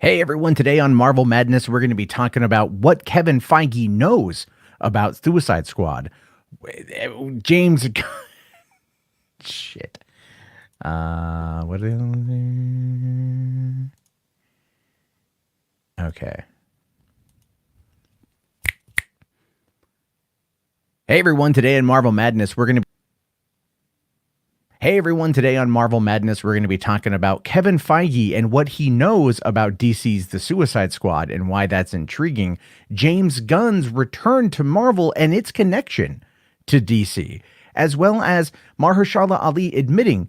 Hey everyone, today on Marvel Madness, we're going to be talking about what Kevin Feige knows about Suicide Squad. James, shit. What? Okay. Hey everyone, today on Marvel Madness, we're going to be talking about Kevin Feige and what he knows about DC's The Suicide Squad and why that's intriguing, James Gunn's return to Marvel and its connection to DC, as well as Marhashalla Ali admitting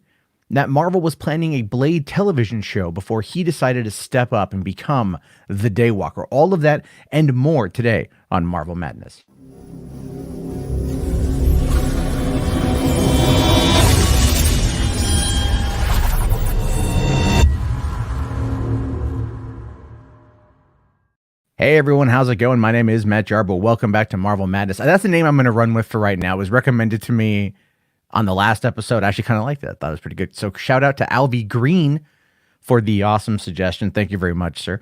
that Marvel was planning a Blade television show before he decided to step up and become the Daywalker. All of that and more today on Marvel Madness. Hey everyone, how's it going? My name is Matt Jarbo. Welcome back to Marvel Madness. That's the name I'm going to run with for right now. It was recommended to me on the last episode. I actually kind of liked it. I thought it was pretty good. So shout out to Alvy Green for the awesome suggestion. Thank you very much, sir.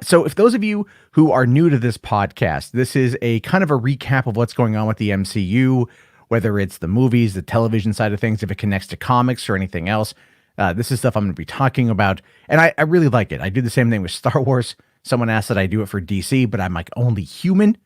So if those of you who are new to this podcast, this is a kind of a recap of what's going on with the MCU, whether it's the movies, the television side of things, if it connects to comics or anything else. This is stuff I'm going to be talking about, and I really like it. I do the same thing with Star Wars. Someone asked that I do it for DC, but I'm like only human.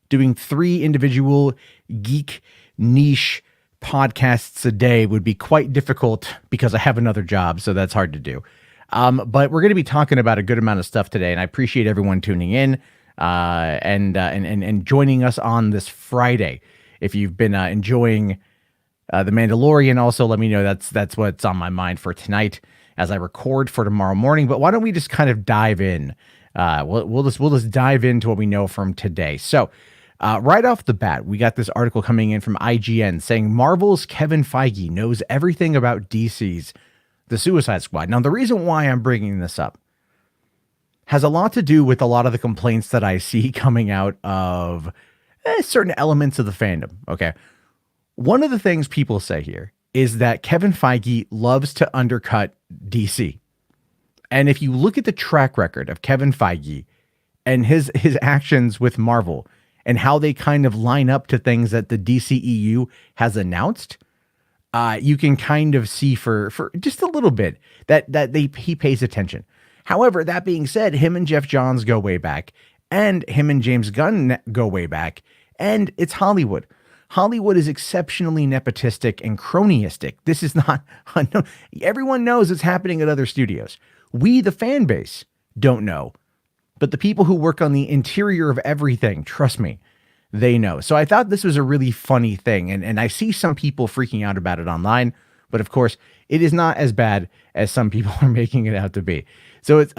Doing 3 individual geek niche podcasts a day would be quite difficult because I have another job, so that's hard to do. But we're going to be talking about a good amount of stuff today, and I appreciate everyone tuning in and joining us on this Friday. If you've been enjoying The Mandalorian, also let me know that's what's on my mind for tonight as I record for tomorrow morning. But why don't we just kind of dive in? We'll just dive into what we know from today. So right off the bat, we got this article coming in from IGN saying Marvel's Kevin Feige knows everything about DC's The Suicide Squad. Now, the reason why I'm bringing this up has a lot to do with a lot of the complaints that I see coming out of certain elements of the fandom. Okay. One of the things people say here is that Kevin Feige loves to undercut DC. And if you look at the track record of Kevin Feige and his actions with Marvel and how they kind of line up to things that the DCEU has announced, you can kind of see for just a little bit that he pays attention. However, that being said, him and Jeff Johns go way back, and him and James Gunn go way back, and it's Hollywood. Hollywood is exceptionally nepotistic and cronyistic. This is not unknown. Everyone knows it's happening at other studios. We, the fan base, don't know. But the people who work on the interior of everything, trust me, they know. So I thought this was a really funny thing. And I see some people freaking out about it online. But of course, it is not as bad as some people are making it out to be. So it's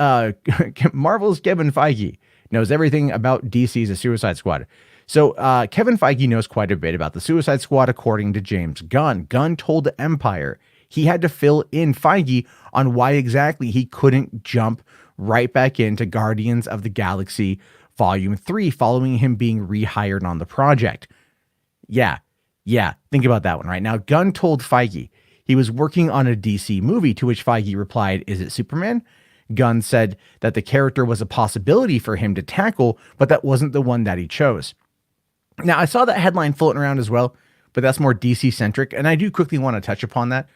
Marvel's Kevin Feige knows everything about DC's The Suicide Squad. So Kevin Feige knows quite a bit about The Suicide Squad, according to James Gunn. Gunn told Empire he had to fill in Feige on why exactly he couldn't jump right back into Guardians of the Galaxy Volume 3 following him being rehired on the project. Yeah, think about that one right now. Gunn told Feige he was working on a DC movie, to which Feige replied, "Is it Superman?" Gunn said that the character was a possibility for him to tackle, but that wasn't the one that he chose. Now, I saw that headline floating around as well, but that's more DC-centric, and I do quickly want to touch upon that.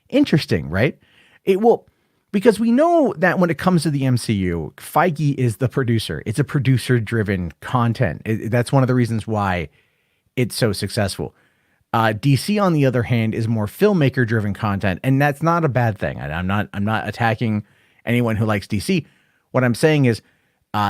Interesting, right? It will, because we know that when it comes to the MCU, Feige is the producer. It's a producer-driven content. That's one of the reasons why it's so successful. DC, on the other hand, is more filmmaker-driven content, and that's not a bad thing. I'm not attacking anyone who likes DC. What I'm saying is,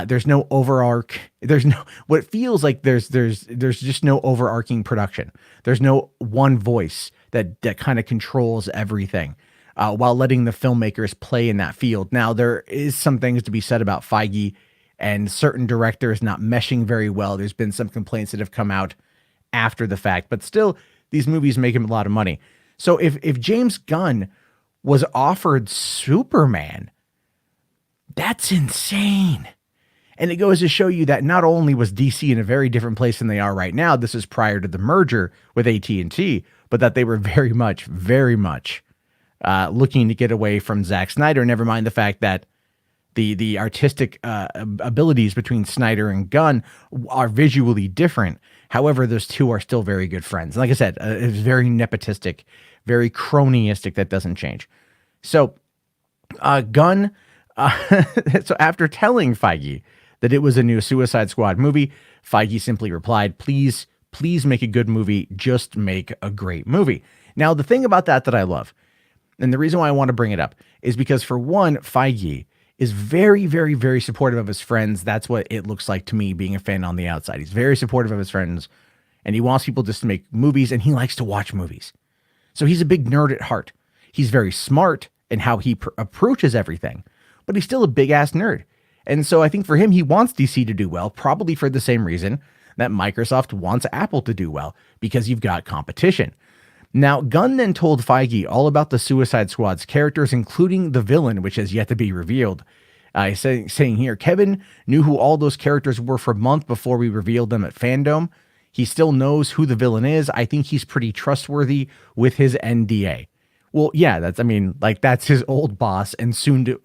there's no overarch. There's no, what it feels like there's just no overarching production. There's no one voice that kind of controls everything, while letting the filmmakers play in that field. Now, there is some things to be said about Feige and certain directors not meshing very well. There's been some complaints that have come out after the fact, but still, these movies make him a lot of money. So if James Gunn was offered Superman, that's insane. And it goes to show you that not only was DC in a very different place than they are right now, this is prior to the merger with AT&T, but that they were very much looking to get away from Zack Snyder. Never mind the fact that The artistic abilities between Snyder and Gunn are visually different. However, those two are still very good friends. Like I said, it's very nepotistic, very cronyistic. That doesn't change. So Gunn, so after telling Feige that it was a new Suicide Squad movie, Feige simply replied, please make a good movie. Just make a great movie. Now, the thing about that I love, and the reason why I want to bring it up, is because for one, Feige is very, very, very supportive of his friends. That's what it looks like to me being a fan on the outside. He's very supportive of his friends, and he wants people just to make movies, and he likes to watch movies. So he's a big nerd at heart. He's very smart in how he approaches everything, but he's still a big-ass nerd. And so I think for him, he wants DC to do well, probably for the same reason that Microsoft wants Apple to do well, because you've got competition. Now, Gunn then told Feige all about the Suicide Squad's characters, including the villain, which has yet to be revealed. Saying here, Kevin knew who all those characters were for a month before we revealed them at Fandom. He still knows who the villain is. I think he's pretty trustworthy with his NDA. Well, yeah, that's his old boss, and soon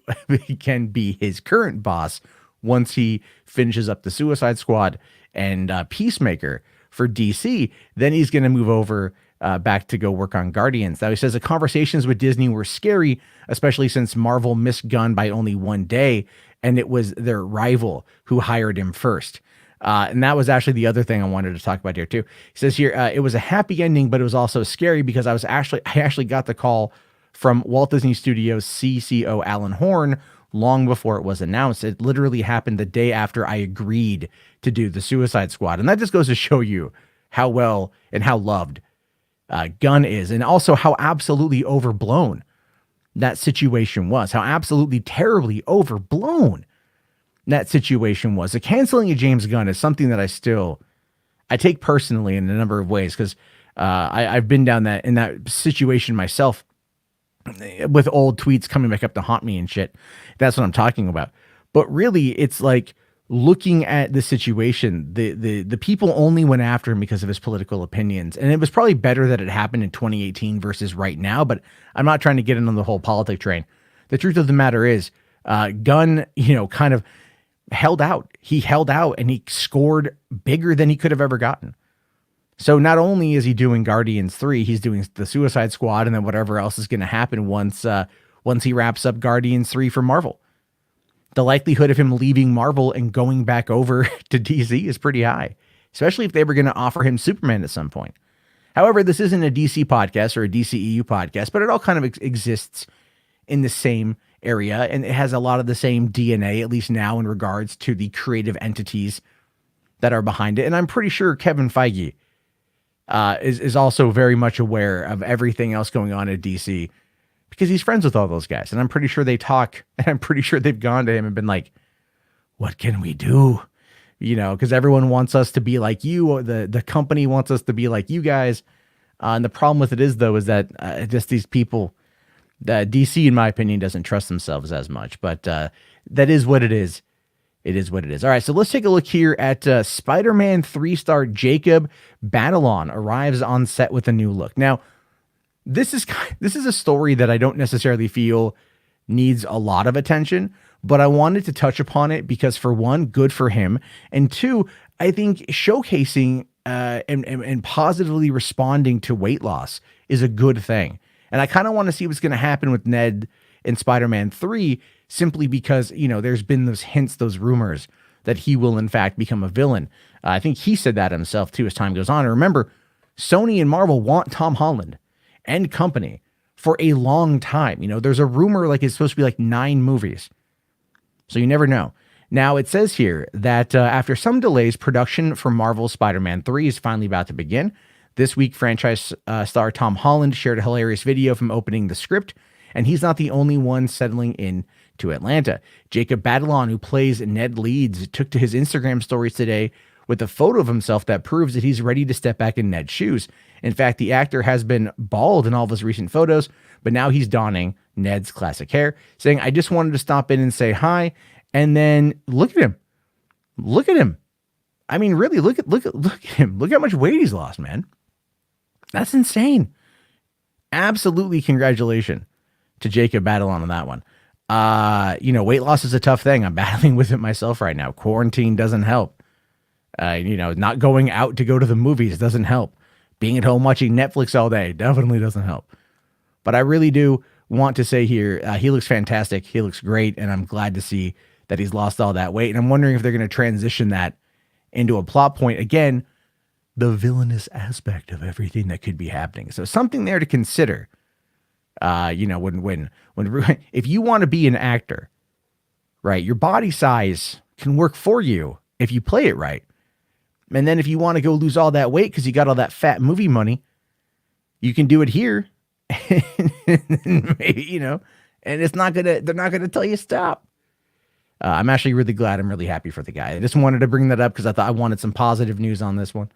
he can be his current boss once he finishes up the Suicide Squad and Peacemaker for DC. Then he's going to move over back to go work on Guardians. Now, he says the conversations with Disney were scary, especially since Marvel missed Gunn by only one day, and it was their rival who hired him first. And that was actually the other thing I wanted to talk about here too. He says here, it was a happy ending, but it was also scary because I actually got the call from Walt Disney Studios CCO Alan Horn long before it was announced. It literally happened the day after I agreed to do the Suicide Squad. And that just goes to show you how well and how loved Gunn is, and also how absolutely overblown that situation was, how absolutely terribly overblown that situation was. The canceling of James Gunn is something that I take personally in a number of ways, because I've been down in that situation myself with old tweets coming back up to haunt me and shit. That's what I'm talking about. But really, it's like, looking at the situation, the people only went after him because of his political opinions. And it was probably better that it happened in 2018 versus right now, but I'm not trying to get into the whole politic train. The truth of the matter is, Gunn, kind of held out. He held out, and he scored bigger than he could have ever gotten. So not only is he doing Guardians 3, he's doing the Suicide Squad, and then whatever else is going to happen once he wraps up Guardians 3 for Marvel. The likelihood of him leaving Marvel and going back over to DC is pretty high, especially if they were going to offer him Superman at some point. However, this isn't a DC podcast or a DCEU podcast, but it all kind of exists in the same area, and it has a lot of the same DNA, at least now, in regards to the creative entities that are behind it. And I'm pretty sure Kevin Feige is also very much aware of everything else going on at DC, because he's friends with all those guys. And I'm pretty sure they talk, and I'm pretty sure they've gone to him and been like, what can we do? Because everyone wants us to be like you, or the company wants us to be like you guys. And the problem with it is, though, is that just these people, DC, in my opinion, doesn't trust themselves as much. But that is what it is. It is what it is. All right, so let's take a look here at Spider-Man 3-star Jacob Batalon arrives on set with a new look. Now, this is a story that I don't necessarily feel needs a lot of attention, but I wanted to touch upon it because, for one, good for him, and two, I think showcasing and positively responding to weight loss is a good thing. And I kind of want to see what's going to happen with Ned in Spider-Man 3, simply because, there's been those hints, those rumors that he will in fact become a villain. I think he said that himself too as time goes on. And remember, Sony and Marvel want Tom Holland and company for a long time. There's a rumor like it's supposed to be like 9 movies. So you never know. Now, it says here that after some delays, production for Marvel's Spider-Man 3 is finally about to begin. This week, franchise star Tom Holland shared a hilarious video from opening the script, and he's not the only one settling in to Atlanta. Jacob Batalon, who plays Ned Leeds, took to his Instagram stories today with a photo of himself that proves that he's ready to step back in Ned's shoes. In fact, the actor has been bald in all of his recent photos, but now he's donning Ned's classic hair, saying, I just wanted to stop in and say hi. And then look at him. Look at him. I mean, really, look at him. Look how much weight he's lost, man. That's insane. Absolutely congratulations to Jacob Batalon on that one. Weight loss is a tough thing. I'm battling with it myself right now. Quarantine doesn't help. Not going out to go to the movies doesn't help. Being at home watching Netflix all day definitely doesn't help. But I really do want to say here, he looks fantastic. He looks great, and I'm glad to see that he's lost all that weight. And I'm wondering if they're going to transition that into a plot point. Again, the villainous aspect of everything that could be happening. So something there to consider. When if you want to be an actor, right, your body size can work for you if you play it right. And then if you want to go lose all that weight because you got all that fat movie money, you can do it here. Maybe, and they're not gonna tell you stop. I'm actually really glad. I'm really happy for the guy. I just wanted to bring that up because I thought I wanted some positive news on this one.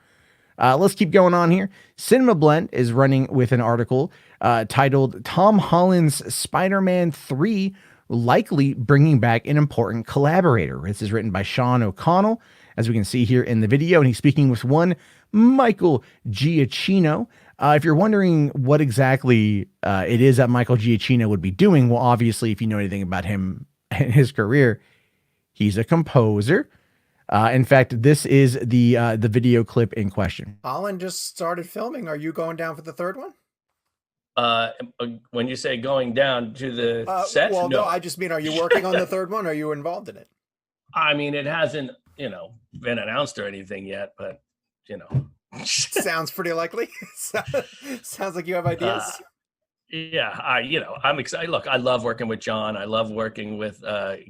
Let's keep going on here. Cinema Blend is running with an article titled Tom Holland's Spider-Man 3 likely bringing back an important collaborator. This is written by Sean O'Connell, as we can see here in the video, and he's speaking with one Michael Giacchino. If you're wondering what exactly it is that Michael Giacchino would be doing, well, obviously, if you know anything about him and his career, he's a composer. In fact, this is the video clip in question. Holland just started filming. Are you going down for the third one? When you say going down to the set, well, no, I just mean, are you working on the third one? Are you involved in it? I mean, it hasn't, been announced or anything yet, but sounds pretty likely. Sounds like you have ideas. I'm excited. Look, I love working with John. I love working with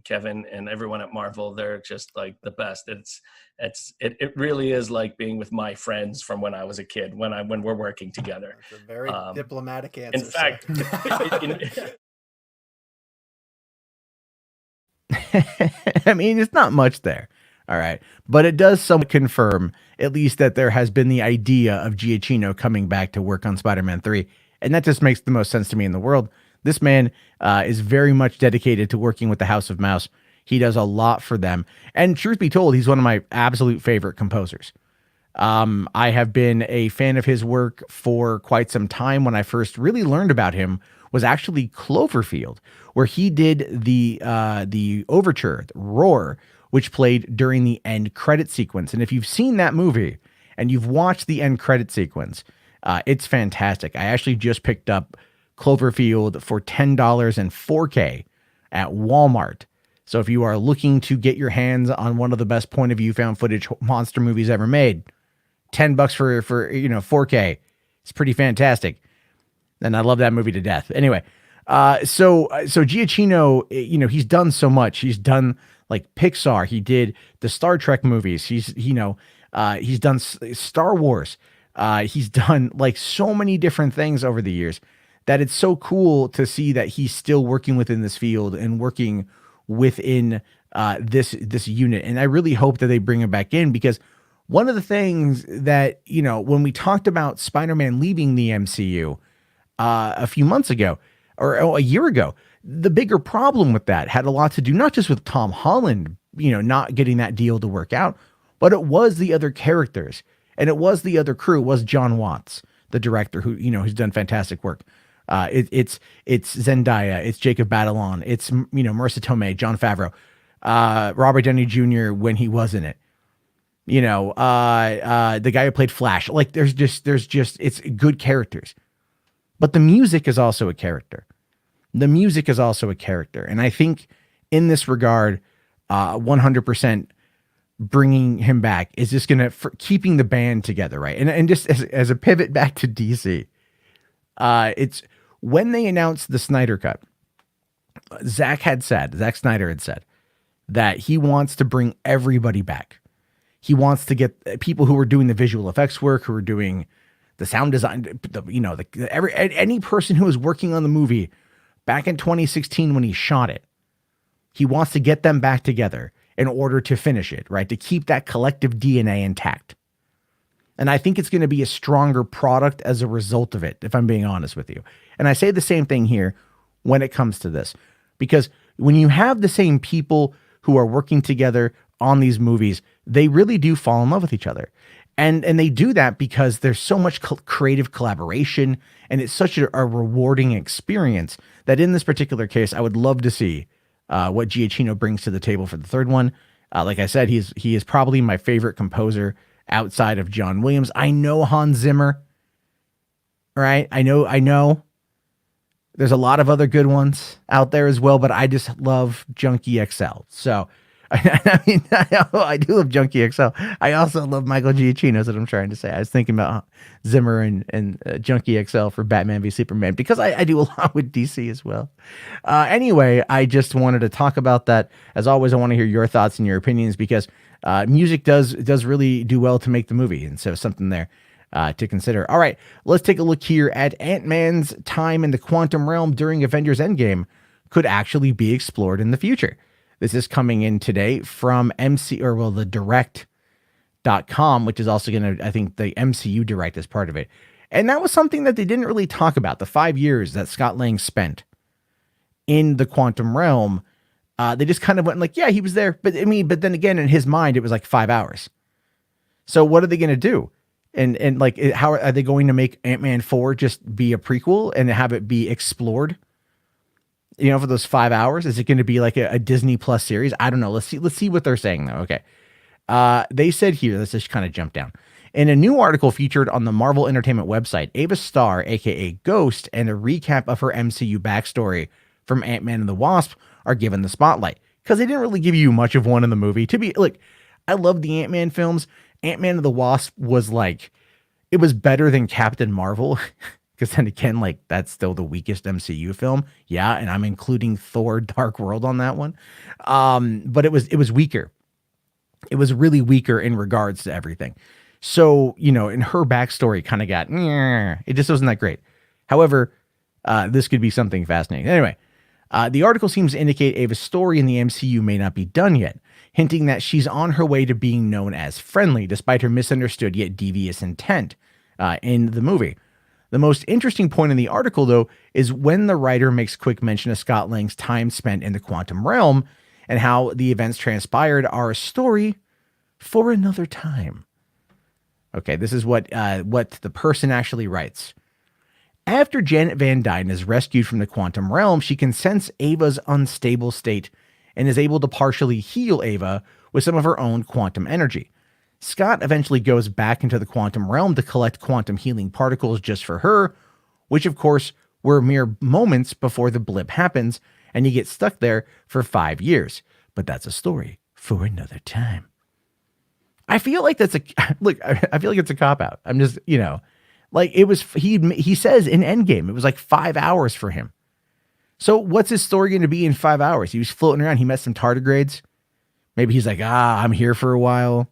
Kevin and everyone at Marvel. They're just like the best. It really is like being with my friends from when I was a kid, when we're working together. That's a very diplomatic answer. In fact, I mean, it's not much there. All right. But it does somewhat confirm, at least, that there has been the idea of Giacchino coming back to work on Spider-Man 3. And that just makes the most sense to me in the world. This man is very much dedicated to working with the House of Mouse. He does a lot for them. And truth be told, he's one of my absolute favorite composers. I have been a fan of his work for quite some time. When I first really learned about him was actually Cloverfield, where he did the overture, Roar, which played during the end credit sequence. And if you've seen that movie and you've watched the end credit sequence, it's fantastic. I actually just picked up Cloverfield for $10 in 4K at Walmart. So if you are looking to get your hands on one of the best point of view found footage monster movies ever made, $10 for 4K, it's pretty fantastic. And I love that movie to death. Anyway, so Giacchino, he's done so much. He's done like Pixar. He did the Star Trek movies. He's done Star Wars. He's done like so many different things over the years that it's so cool to see that he's still working within this field and working within this unit. And I really hope that they bring him back in, because one of the things that, when we talked about Spider-Man leaving the MCU a few months ago or a year ago, the bigger problem with that had a lot to do not just with Tom Holland, not getting that deal to work out, but it was the other characters. And it was the other crew. It was John Watts, the director, who who's done fantastic work. It's Zendaya, it's Jacob Batalon, it's Marissa Tomei, Jon Favreau, Robert Downey Jr. when he was in it. The guy who played Flash. Like there's just it's good characters, but the music is also a character. The music is also a character, and I think in this regard, 100%. Bringing him back is just gonna keeping the band together, right? And just as a pivot back to DC, it's when they announced the Snyder Cut, Zack Snyder had said that he wants to bring everybody back. He wants to get people who are doing the visual effects work, who are doing the sound design, any person who was working on the movie back in 2016 when he shot it. He wants to get them back together in order to finish it, right? To keep that collective DNA intact. And I think it's going to be a stronger product as a result of it, if I'm being honest with you. And I say the same thing here when it comes to this, because when you have the same people who are working together on these movies, they really do fall in love with each other. And they do that because there's so much creative collaboration, and it's such a rewarding experience that in this particular case, I would love to see what Giacchino brings to the table for the third one. Like I said, he is probably my favorite composer outside of John Williams. I know Hans Zimmer, right? I know. There's a lot of other good ones out there as well, but I just love Junkie XL. So, I mean, I do love Junkie XL. I also love Michael Giacchino, is what I'm trying to say. I was thinking about Zimmer and Junkie XL for Batman v Superman because I do a lot with DC as well. Anyway, I just wanted to talk about that. As always, I want to hear your thoughts and your opinions because music does really do well to make the movie. And so something there to consider. All right, let's take a look here at Ant-Man's time in the quantum realm during Avengers Endgame could actually be explored in the future. This is coming in today from the direct.com, which is also going to, I think the MCU Direct is part of it. And that was something that they didn't really talk about, the 5 years that Scott Lang spent in the quantum realm. They just kind of went like, yeah, he was there. But then again, in his mind, it was like 5 hours. So what are they going to do? And like, how are they going to make Ant-Man 4 just be a prequel and have it be explored? For those 5 hours, is it going to be like a Disney Plus series? I don't know. Let's see what they're saying though. Okay. They said here, let's just kind of jump down. In a new article featured on the Marvel Entertainment website, Ava Starr, aka Ghost, and a recap of her MCU backstory from Ant-Man and the Wasp are given the spotlight because they didn't really give you much of one in the movie. I love the Ant-Man films. Ant-Man and the Wasp was like, it was better than Captain Marvel. Because then again, like that's still the weakest MCU film. Yeah, and I'm including Thor: Dark World on that one. But it was weaker. It was really weaker in regards to everything. So, in her backstory kind of got, it just wasn't that great. However, this could be something fascinating. Anyway, the article seems to indicate Ava's story in the MCU may not be done yet, hinting that she's on her way to being known as friendly, despite her misunderstood yet devious intent in the movie. The most interesting point in the article, though, is when the writer makes quick mention of Scott Lang's time spent in the quantum realm and how the events transpired are a story for another time. Okay, this is what the person actually writes. After Janet Van Dyne is rescued from the quantum realm, she can sense Ava's unstable state and is able to partially heal Ava with some of her own quantum energy. Scott eventually goes back into the quantum realm to collect quantum healing particles just for her, which of course were mere moments before the blip happens, and you get stuck there for 5 years. But that's a story for another time. I feel like that's I feel like it's a cop-out. I'm just, like it was, he says in Endgame, it was like 5 hours for him. So what's his story going to be in 5 hours? He was floating around. He met some tardigrades. Maybe he's like, I'm here for a while.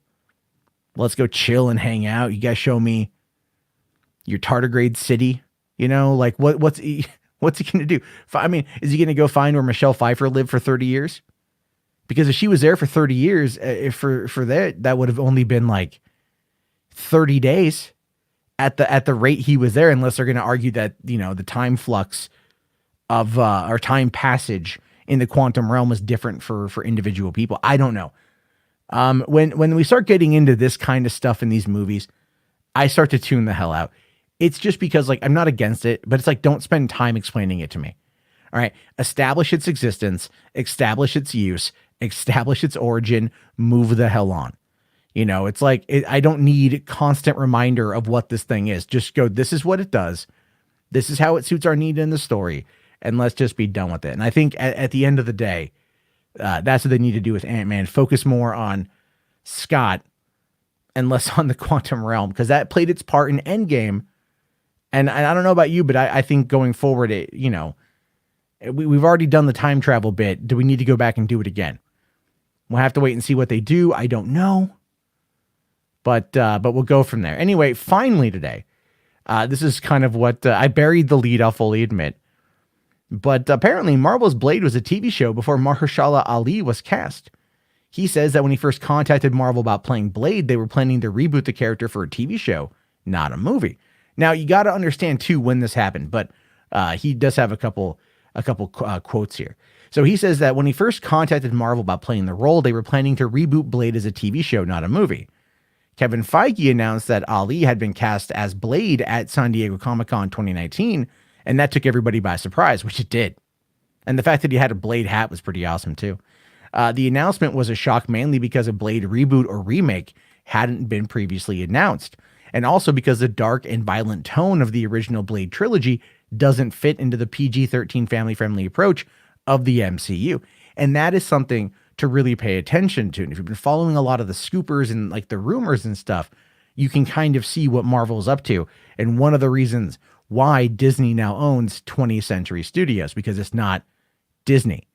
Let's go chill and hang out. You guys show me your tardigrade city. Like what's he going to do? I mean, is he going to go find where Michelle Pfeiffer lived for 30 years? Because if she was there for 30 years, for that would have only been like 30 days at the rate he was there, unless they're going to argue that, the time flux of or time passage in the quantum realm is different for individual people. I don't know. When we start getting into this kind of stuff in these movies, I start to tune the hell out. It's just because like, I'm not against it, but it's like, don't spend time explaining it to me. All right. Establish its existence, establish its use, establish its origin, move the hell on. It's like, I don't need constant reminder of what this thing is. Just go, this is what it does. This is how it suits our need in the story. And let's just be done with it. And I think at the end of the day, that's what they need to do with Ant-Man. Focus more on Scott and less on the quantum realm, because that played its part in Endgame. And I don't know about you, but I think going forward, we've already done the time travel bit. Do we need to go back and do it again? We'll have to wait and see what they do. I don't know. But we'll go from there. Anyway, finally today, this is kind of what I buried the lead, I'll fully admit. But apparently Marvel's Blade was a TV show before Marhashalla Ali was cast. He says that when he first contacted Marvel about playing Blade, they were planning to reboot the character for a TV show, not a movie. Now, you got to understand, too, when this happened, but he does have a couple quotes here. So he says that when he first contacted Marvel about playing the role, they were planning to reboot Blade as a TV show, not a movie. Kevin Feige announced that Ali had been cast as Blade at San Diego Comic-Con 2019, and that took everybody by surprise, which it did. And the fact that he had a Blade hat was pretty awesome too. The announcement was a shock mainly because a Blade reboot or remake hadn't been previously announced, and also because the dark and violent tone of the original Blade trilogy doesn't fit into the PG-13 family-friendly approach of the MCU. And that is something to really pay attention to. And if you've been following a lot of the scoopers and like the rumors and stuff, you can kind of see what Marvel's up to. And one of the reasons why Disney now owns 20th Century Studios, because it's not Disney.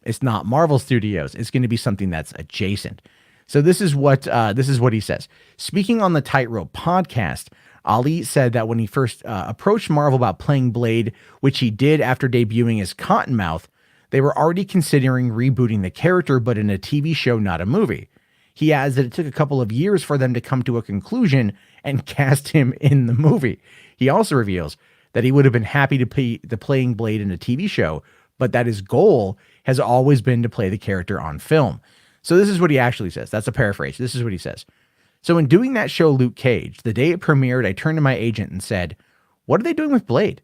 It's not Marvel Studios. It's going to be something that's adjacent. So this is what he says. Speaking on the Tightrope podcast, Ali said that when he first approached Marvel about playing Blade, which he did after debuting as Cottonmouth, they were already considering rebooting the character, but in a TV show, not a movie. He adds that it took a couple of years for them to come to a conclusion and cast him in the movie. He also reveals that he would have been happy to play playing Blade in a TV show, but that his goal has always been to play the character on film. So this is what he actually says. That's a paraphrase. This is what he says. So in doing that show, Luke Cage, the day it premiered, I turned to my agent and said, "What are they doing with Blade?"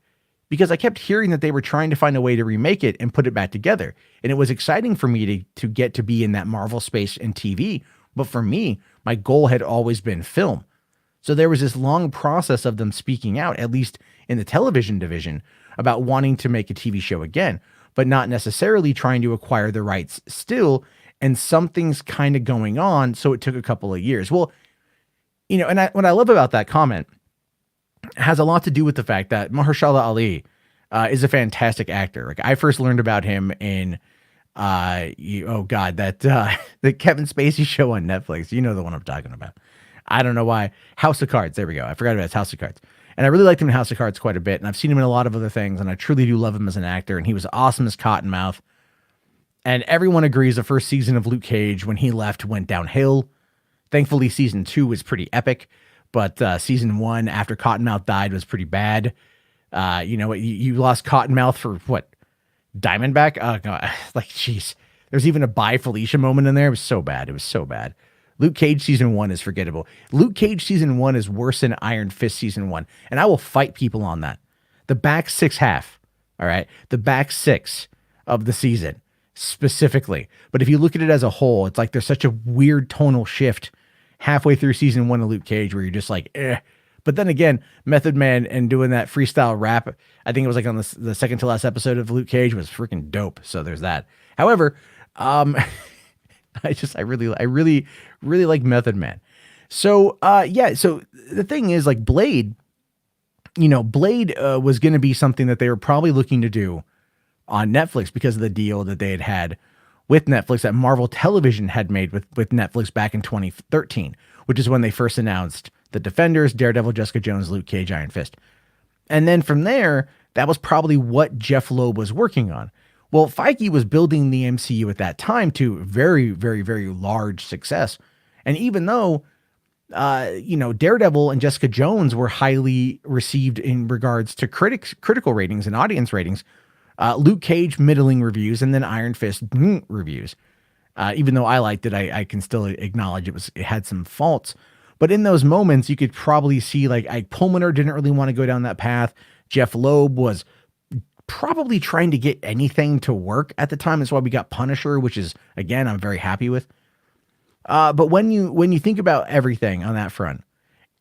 Because I kept hearing that they were trying to find a way to remake it and put it back together. And it was exciting for me to get to be in that Marvel space and TV. But for me, my goal had always been film. So there was this long process of them speaking out, at least in the television division, about wanting to make a TV show again, but not necessarily trying to acquire the rights still. And something's kind of going on. So it took a couple of years. Well, you know, and what I love about that comment has a lot to do with the fact that Marhashalla Ali is a fantastic actor. Like I first learned about him in the Kevin Spacey show on Netflix. You know the one I'm talking about. I don't know why. House of Cards. There we go. I forgot about his House of Cards. And I really liked him in House of Cards quite a bit. And I've seen him in a lot of other things. And I truly do love him as an actor. And he was awesome as Cottonmouth. And everyone agrees the first season of Luke Cage, when he left, went downhill. Thankfully, season 2 was pretty epic. But season 1, after Cottonmouth died, was pretty bad. You lost Cottonmouth for what? Diamondback? Oh, God. Like, jeez. There's even a Bye Felicia moment in there. It was so bad. It was so bad. Luke Cage season 1 is forgettable. Luke Cage season 1 is worse than Iron Fist season 1. And I will fight people on that. The back 6 half. All right. The back 6 of the season specifically. But if you look at it as a whole, it's like there's such a weird tonal shift halfway through season 1 of Luke Cage where you're just like, eh. But then again, Method Man and doing that freestyle rap, I think it was like on the second to last episode of Luke Cage, was freaking dope. So there's that. However, I really like Method Man. So, so the thing is, like, Blade was going to be something that they were probably looking to do on Netflix because of the deal that they had with Netflix that Marvel Television had made with Netflix back in 2013, which is when they first announced The Defenders, Daredevil, Jessica Jones, Luke Cage, Iron Fist. And then from there, that was probably what Jeff Loeb was working on. Well, Feige was building the MCU at that time to very, very, very large success. And even though, Daredevil and Jessica Jones were highly received in regards to critical ratings and audience ratings, Luke Cage, middling reviews, and then Iron Fist, reviews. Even though I liked it, I can still acknowledge it had some faults. But in those moments, you could probably see, like, Ike Perlmutter didn't really want to go down that path. Jeff Loeb was probably trying to get anything to work at the time. That's why we got Punisher, which is, again, I'm very happy with. But when you think about everything on that front,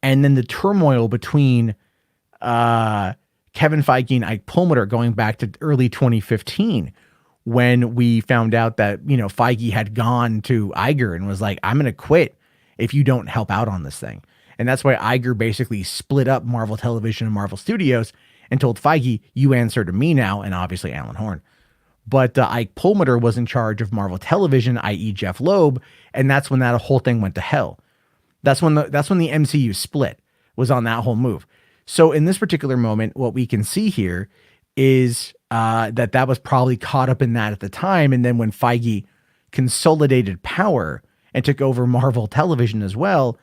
and then the turmoil between Kevin Feige and Ike Perlmutter going back to early 2015, when we found out that, Feige had gone to Iger and was like, I'm going to quit if you don't help out on this thing. And that's why Iger basically split up Marvel Television and Marvel Studios and told Feige, you answer to me now, and obviously Alan Horn. But Ike Perlmutter was in charge of Marvel Television, i.e. Jeff Loeb, and that's when that whole thing went to hell. That's when the MCU split, was on that whole move. So in this particular moment, what we can see here is that was probably caught up in that at the time, and then when Feige consolidated power and took over Marvel Television as well,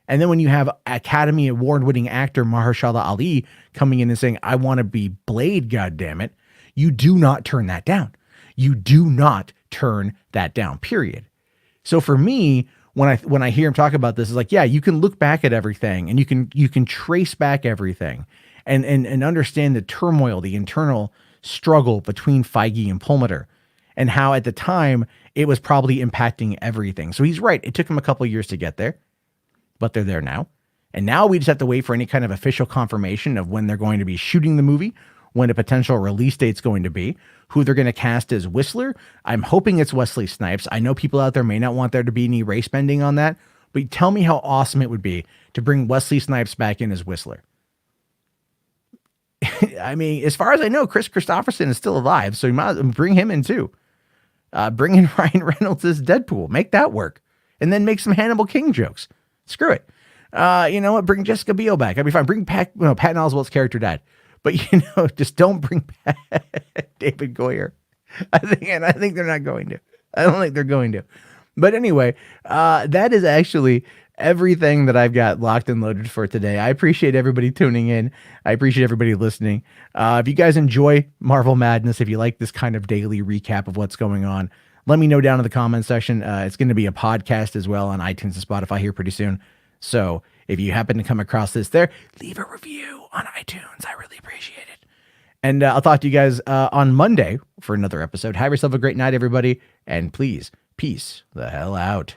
and then when you have Academy Award-winning actor Marhashalla Ali coming in and saying, I want to be Blade, goddammit, you do not turn that down. You do not turn that down, period. So for me, when I hear him talk about this, is like, yeah, you can look back at everything and you can trace back everything and understand the turmoil, the internal struggle between Feige and Perlmutter, and how at the time it was probably impacting everything. So he's right. It took him a couple of years to get there, but they're there now. And now we just have to wait for any kind of official confirmation of when they're going to be shooting the movie, when a potential release date's going to be, who they're going to cast as Whistler. I'm hoping it's Wesley Snipes. I know people out there may not want there to be any race bending on that, but tell me how awesome it would be to bring Wesley Snipes back in as Whistler. I mean, as far as I know, Chris Christopherson is still alive, so you might bring him in too. Bring in Ryan Reynolds as Deadpool. Make that work. And then make some Hannibal King jokes. Screw it. You know what? Bring Jessica Biel back. I'd be fine. Bring Patton Oswalt's character dead. But, you know, just don't bring back David Goyer. I think they're not going to. I don't think they're going to. But anyway, that is actually everything that I've got locked and loaded for today. I appreciate everybody tuning in. I appreciate everybody listening. If you guys enjoy Marvel Madness, if you like this kind of daily recap of what's going on, let me know down in the comment section. It's going to be a podcast as well on iTunes and Spotify here pretty soon. So if you happen to come across this there, leave a review on iTunes. I really appreciate it. And I'll talk to you guys on Monday for another episode. Have yourself a great night, everybody. And please, peace the hell out.